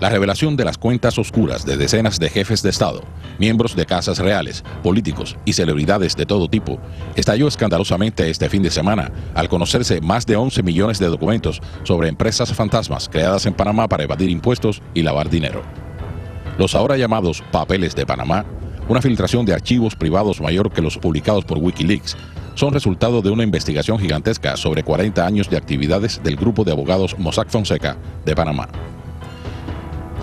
La revelación de las cuentas oscuras de decenas de jefes de Estado, miembros de casas reales, políticos y celebridades de todo tipo estalló escandalosamente este fin de semana al conocerse más de 11 millones de documentos sobre empresas fantasmas creadas en Panamá para evadir impuestos y lavar dinero. Los ahora llamados papeles de Panamá, una filtración de archivos privados mayor que los publicados por Wikileaks, son resultado de una investigación gigantesca sobre 40 años de actividades del grupo de abogados Mossack Fonseca de Panamá.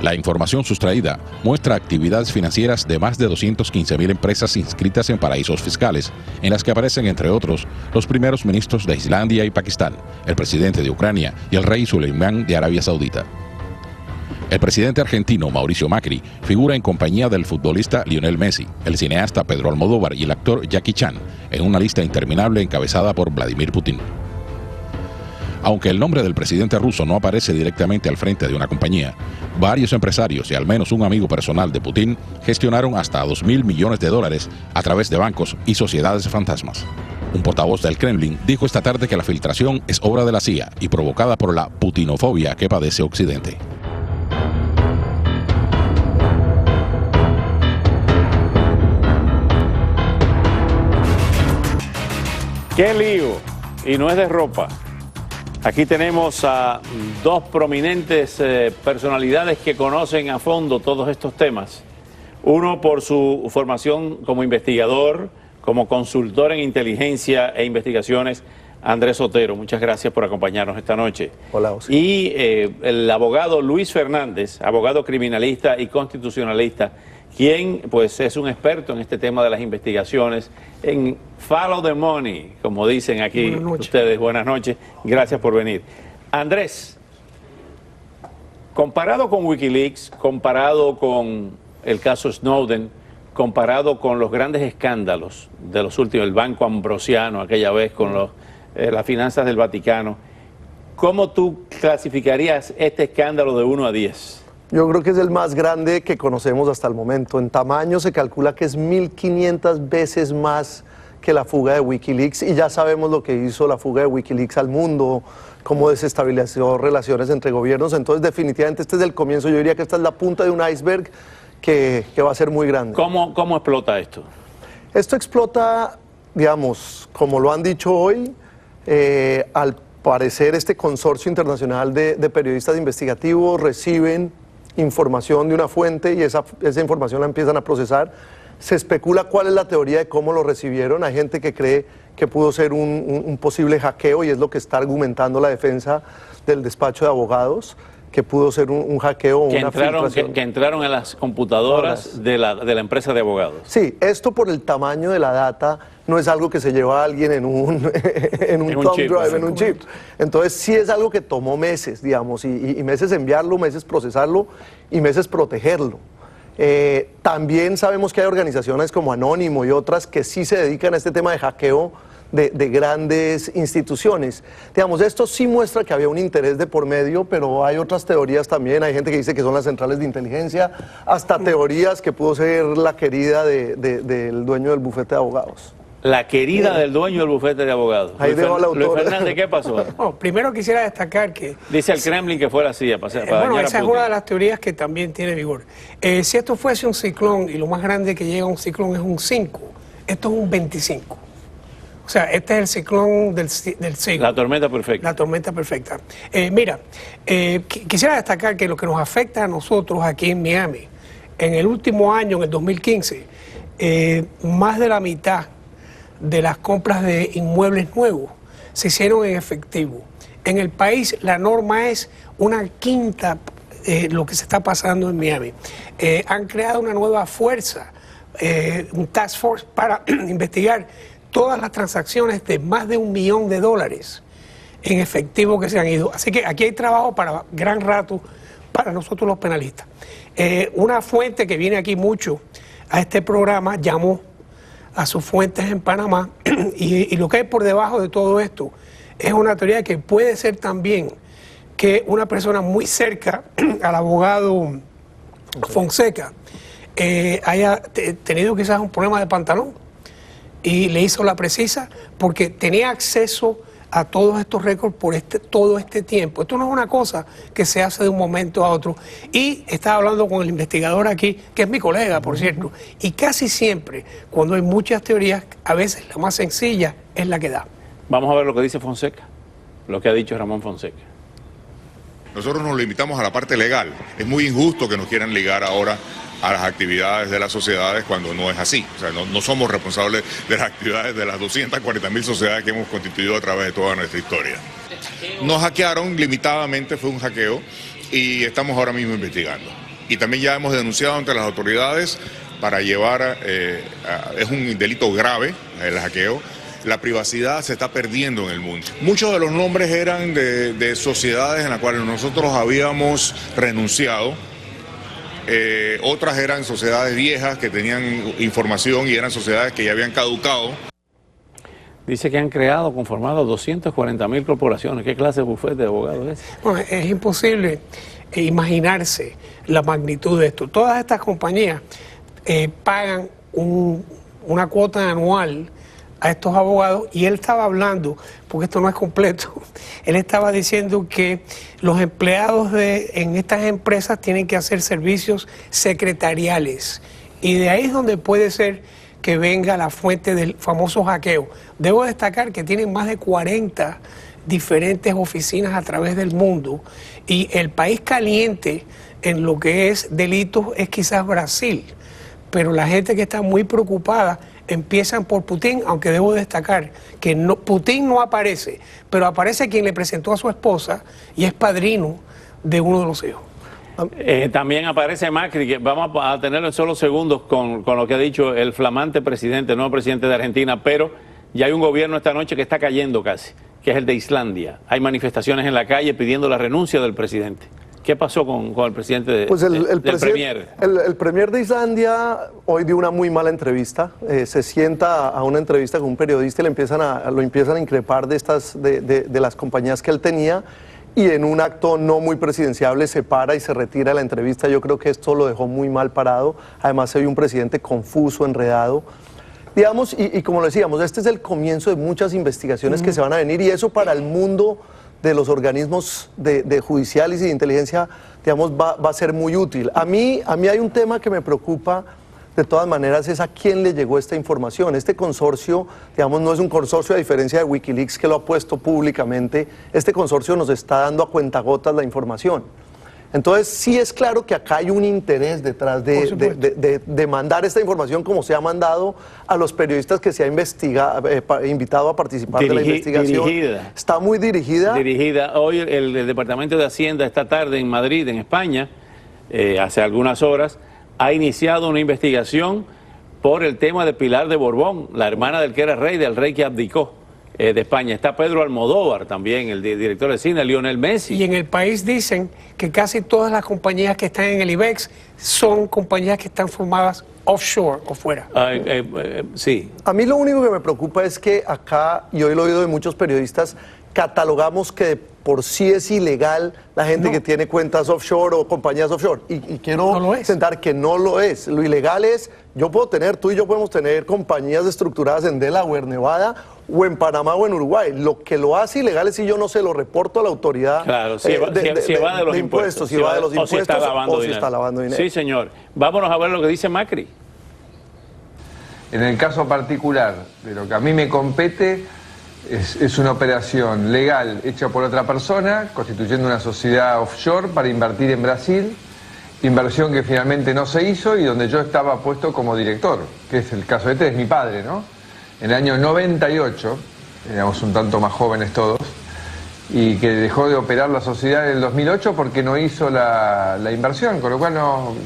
La información sustraída muestra actividades financieras de más de 215.000 empresas inscritas en paraísos fiscales, en las que aparecen, entre otros, los primeros ministros de Islandia y Pakistán, el presidente de Ucrania y el rey Suleimán de Arabia Saudita. El presidente argentino Mauricio Macri figura en compañía del futbolista Lionel Messi, el cineasta Pedro Almodóvar y el actor Jackie Chan, en una lista interminable encabezada por Vladimir Putin. Aunque el nombre del presidente ruso no aparece directamente al frente de una compañía, varios empresarios y al menos un amigo personal de Putin gestionaron hasta $2.000 millones a través de bancos y sociedades fantasmas. Un portavoz del Kremlin dijo esta tarde que la filtración es obra de la CIA y provocada por la putinofobia que padece Occidente. ¡Qué lío! Y no es de ropa. Aquí tenemos a dos prominentes personalidades que conocen a fondo todos estos temas. Uno por su formación como investigador, como consultor en inteligencia e investigaciones, Andrés Otero. Muchas gracias por acompañarnos esta noche. Hola, Oscar. Y el abogado Luis Fernández, abogado criminalista y constitucionalista, quien pues es un experto en este tema de las investigaciones, en follow the money, como dicen aquí ustedes. Buenas noches, gracias por venir. Andrés, comparado con Wikileaks, comparado con el caso Snowden, comparado con los grandes escándalos de los últimos, el Banco Ambrosiano, aquella vez con las finanzas del Vaticano, ¿cómo tú clasificarías este escándalo de 1 a 10? Yo creo que es el más grande que conocemos hasta el momento. En tamaño se calcula que es 1.500 veces más que la fuga de Wikileaks, y ya sabemos lo que hizo la fuga de Wikileaks al mundo, cómo desestabilizó relaciones entre gobiernos. Entonces, definitivamente este es el comienzo. Yo diría que esta es la punta de un iceberg que va a ser muy grande. ¿Cómo explota esto? Esto explota, digamos, como lo han dicho hoy, al parecer este consorcio internacional de periodistas investigativos reciben información de una fuente y esa información la empiezan a procesar. Se especula cuál es la teoría de cómo lo recibieron. Hay gente que cree que pudo ser un posible hackeo, y es lo que está argumentando la defensa del despacho de abogados, que pudo ser un hackeo o una filtración. Que entraron en las computadoras de la empresa de abogados. Sí, esto por el tamaño de la data no es algo que se lleva a alguien en un thumb drive, en un chip. Entonces sí es algo que tomó meses, digamos, y meses enviarlo, meses procesarlo y meses protegerlo. También sabemos que hay organizaciones como Anónimo y otras que sí se dedican a este tema de hackeo de grandes instituciones. Digamos, esto sí muestra que había un interés de por medio, pero hay otras teorías también. Hay gente que dice que son las centrales de inteligencia, hasta teorías que pudo ser la querida del dueño del bufete de abogados. La querida del dueño del bufete de abogados. Ahí dejo al autor. Luis Fernández, ¿qué pasó? Bueno, primero quisiera destacar que... Dice el Kremlin que fue la CIA para bueno, esa es una de las teorías que también tiene vigor. Si esto fuese un ciclón, y lo más grande que llega a un ciclón es un 5, esto es un 25. O sea, este es el ciclón del siglo. La tormenta perfecta. La tormenta perfecta. Mira, quisiera destacar que lo que nos afecta a nosotros aquí en Miami, en el último año, en el 2015, más de la mitad de las compras de inmuebles nuevos se hicieron en efectivo. En el país la norma es una quinta lo que se está pasando en Miami. Han creado una nueva fuerza, un task force para investigar todas las transacciones de más de $1 millón en efectivo que se han ido. Así que aquí hay trabajo para gran rato para nosotros los penalistas. Una fuente que viene aquí mucho a este programa llamó a sus fuentes en Panamá y lo que hay por debajo de todo esto es una teoría que puede ser también que una persona muy cerca al abogado Fonseca haya tenido quizás un problema de pantalón y le hizo la precisa porque tenía acceso a todos estos récords por todo este tiempo. Esto no es una cosa que se hace de un momento a otro. Y estaba hablando con el investigador aquí, que es mi colega, por cierto, y casi siempre, cuando hay muchas teorías, a veces la más sencilla es la que da. Vamos a ver lo que dice Fonseca, lo que ha dicho Ramón Fonseca. Nosotros nos limitamos a la parte legal. Es muy injusto que nos quieran ligar ahora a las actividades de las sociedades cuando no es así. O sea, no somos responsables de las actividades de las 240.000 sociedades que hemos constituido a través de toda nuestra historia. Nos hackearon limitadamente, fue un hackeo, y estamos ahora mismo investigando. Y también ya hemos denunciado ante las autoridades para llevar, es un delito grave el hackeo. La privacidad se está perdiendo en el mundo. Muchos de los nombres eran de sociedades en las cuales nosotros habíamos renunciado. Otras eran sociedades viejas que tenían información y eran sociedades que ya habían caducado. Dice que han creado, conformado 240.000 corporaciones. ¿Qué clase de bufete de abogados es? Bueno, es imposible imaginarse la magnitud de esto. Todas estas compañías pagan una cuota anual a estos abogados, y él estaba hablando, porque esto no es completo, él estaba diciendo que los empleados en estas empresas tienen que hacer servicios secretariales, y de ahí es donde puede ser que venga la fuente del famoso hackeo. Debo destacar que tienen más de 40 diferentes oficinas a través del mundo, y el país caliente en lo que es delitos es quizás Brasil, pero la gente que está muy preocupada empiezan por Putin, aunque debo destacar que Putin no aparece, pero aparece quien le presentó a su esposa y es padrino de uno de los hijos. También aparece Macri, que vamos a tenerlo en solo segundos con lo que ha dicho el flamante presidente, el nuevo presidente de Argentina, pero ya hay un gobierno esta noche que está cayendo casi, que es el de Islandia. Hay manifestaciones en la calle pidiendo la renuncia del presidente. ¿Qué pasó con el presidente del Premier? El Premier de Islandia hoy dio una muy mala entrevista. Se sienta a una entrevista con un periodista y lo empiezan a increpar de las compañías que él tenía, y en un acto no muy presidenciable se para y se retira de la entrevista. Yo creo que esto lo dejó muy mal parado. Además se vio un presidente confuso, enredado. Digamos, y como lo decíamos, este es el comienzo de muchas investigaciones que se van a venir, y eso para el mundo de los organismos de judiciales y de inteligencia, digamos, va a ser muy útil. A mí hay un tema que me preocupa, de todas maneras, es a quién le llegó esta información. Este consorcio, digamos, no es un consorcio a diferencia de Wikileaks, que lo ha puesto públicamente. Este consorcio nos está dando a cuentagotas la información. Entonces, sí es claro que acá hay un interés detrás de mandar esta información, como se ha mandado a los periodistas que se ha invitado a participar de la investigación. Está muy dirigida. Hoy el Departamento de Hacienda, esta tarde en Madrid, en España, hace algunas horas, ha iniciado una investigación por el tema de Pilar de Borbón, la hermana del que era rey, del rey que abdicó de España. Está Pedro Almodóvar también, el director de cine, Lionel Messi. Y en el país dicen que casi todas las compañías que están en el IBEX son compañías que están formadas offshore o fuera. Sí. A mí lo único que me preocupa es que acá, y hoy lo he oído de muchos periodistas, catalogamos que por sí es ilegal la gente que tiene cuentas offshore o compañías offshore. Y quiero sentar que no lo es. Lo ilegal es, tú y yo podemos tener compañías estructuradas en Delaware, Nevada, o en Panamá o en Uruguay. Lo que lo hace ilegal es si yo no se lo reporto a la autoridad. Claro, si va de los impuestos. Si va de los impuestos o si está lavando dinero. Sí, señor. Vámonos a ver lo que dice Macri. En el caso particular de lo que a mí me compete, es una operación legal hecha por otra persona, constituyendo una sociedad offshore para invertir en Brasil, inversión que finalmente no se hizo y donde yo estaba puesto como director, que es el caso es mi padre, ¿no? En el año 98, éramos un tanto más jóvenes todos, y que dejó de operar la sociedad en el 2008 porque no hizo la inversión, con lo cual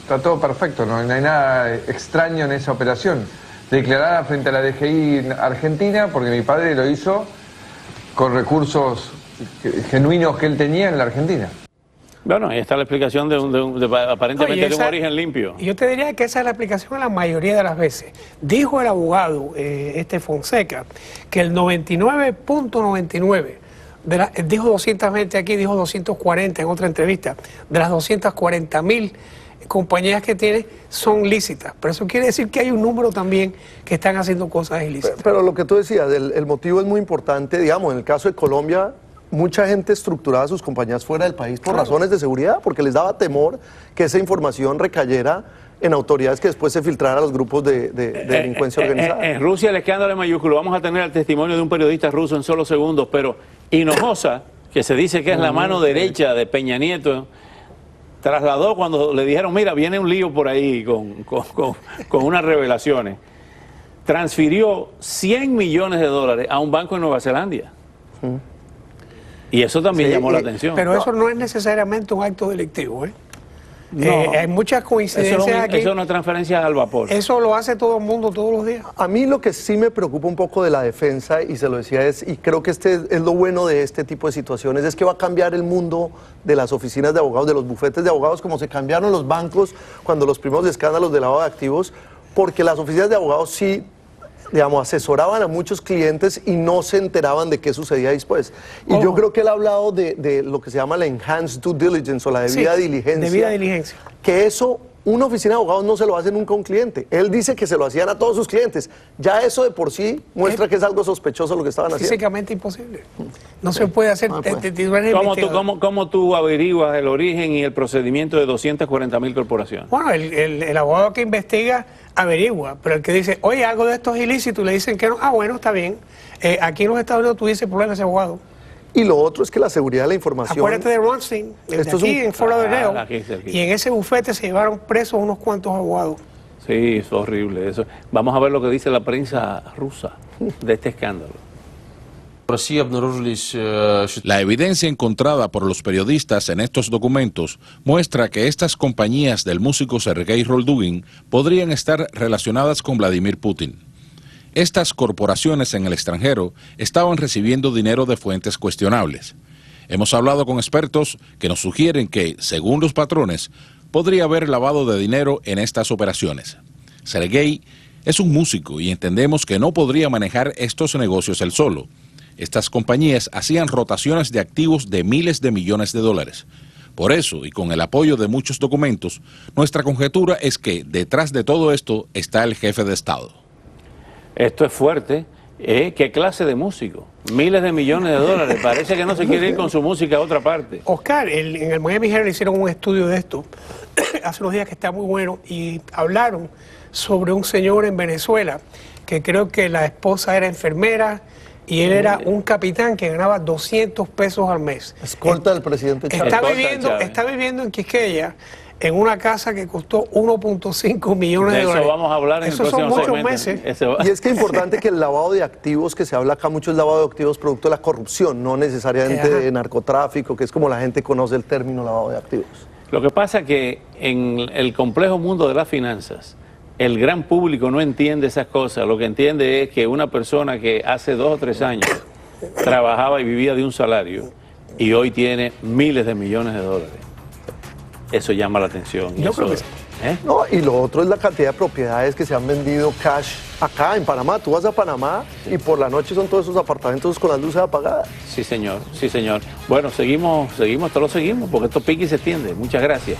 está todo perfecto, no hay nada extraño en esa operación. Declarada frente a la DGI Argentina, porque mi padre lo hizo con recursos genuinos que él tenía en la Argentina. Bueno, ahí está la explicación aparentemente de un origen limpio. Yo te diría que esa es la explicación a la mayoría de las veces. Dijo el abogado Fonseca que el 99.99, dijo 220 aquí, dijo 240 en otra entrevista, de las 240.000 compañías que tiene son lícitas, pero eso quiere decir que hay un número también que están haciendo cosas ilícitas. Pero lo que tú decías, el motivo es muy importante, digamos, en el caso de Colombia, mucha gente estructuraba sus compañías fuera del país por razones de seguridad, porque les daba temor que esa información recayera en autoridades que después se filtrara a los grupos de delincuencia organizada. En Rusia el escándalo es mayúsculo. Vamos a tener el testimonio de un periodista ruso en solo segundos, pero Hinojosa, que se dice que es la mano derecha de Peña Nieto, trasladó cuando le dijeron, mira, viene un lío por ahí con unas revelaciones, transfirió $100 millones a un banco en Nueva Zelanda. Y eso también llamó la atención. Pero eso no es necesariamente un acto delictivo, ¿eh? No, hay muchas coincidencias aquí. Eso es una transferencia al vapor. Eso lo hace todo el mundo todos los días. A mí lo que sí me preocupa un poco de la defensa, y se lo decía, y creo que este es lo bueno de este tipo de situaciones, es que va a cambiar el mundo de las oficinas de abogados, de los bufetes de abogados, como se cambiaron los bancos cuando los primeros escándalos de lavado de activos, porque las oficinas de abogados sí, digamos, asesoraban a muchos clientes y no se enteraban de qué sucedía después. Y yo creo que él ha hablado de lo que se llama la enhanced due diligence o la debida diligencia. Debida diligencia. Que eso, una oficina de abogados no se lo hace nunca a un cliente. Él dice que se lo hacían a todos sus clientes. Ya eso de por sí muestra que es algo sospechoso lo que estaban haciendo. Físicamente imposible. No se puede hacer. ¿Cómo tú averiguas el origen y el procedimiento de 240.000 corporaciones? Bueno, el abogado que investiga averigua, pero el que dice, oye, algo de esto es ilícito, y le dicen que no, bueno, está bien. Aquí en los Estados Unidos tú dices problema ese abogado. Y lo otro es que la seguridad de la información... Acuérdate de Ronstein, en Fort Lauderdale, y en ese bufete se llevaron presos unos cuantos abogados. Sí, es horrible eso. Vamos a ver lo que dice la prensa rusa de este escándalo. La evidencia encontrada por los periodistas en estos documentos muestra que estas compañías del músico Sergei Roldugin podrían estar relacionadas con Vladimir Putin. Estas corporaciones en el extranjero estaban recibiendo dinero de fuentes cuestionables. Hemos hablado con expertos que nos sugieren que, según los patrones, podría haber lavado de dinero en estas operaciones. Sergei es un músico y entendemos que no podría manejar estos negocios él solo. Estas compañías hacían rotaciones de activos de miles de millones de dólares. Por eso, y con el apoyo de muchos documentos, nuestra conjetura es que detrás de todo esto está el jefe de Estado. Esto es fuerte. ¿Qué clase de músico? Miles de millones de dólares. Parece que no se quiere ir con su música a otra parte. Oscar, en el Miami Herald hicieron un estudio de esto hace unos días que está muy bueno, y hablaron sobre un señor en Venezuela que creo que la esposa era enfermera y él era un capitán que ganaba 200 pesos al mes. Escolta del presidente Chávez. Está viviendo en Quisqueya, en una casa que costó 1.5 millones de dólares. Eso vamos a hablar en el próximo segmento. Son muchos meses. Y es que es importante que el lavado de activos, que se habla acá mucho, es lavado de activos producto de la corrupción, no necesariamente de narcotráfico, que es como la gente conoce el término lavado de activos. Lo que pasa es que en el complejo mundo de las finanzas, el gran público no entiende esas cosas. Lo que entiende es que una persona que hace 2 o 3 años trabajaba y vivía de un salario y hoy tiene miles de millones de dólares. Eso llama la atención. Yo creo que sí. No, y lo otro es la cantidad de propiedades que se han vendido cash acá en Panamá. Tú vas a Panamá y por la noche son todos esos apartamentos con las luces apagadas. Sí, señor, sí, señor. Bueno, seguimos, porque esto pique y se extiende. Muchas gracias.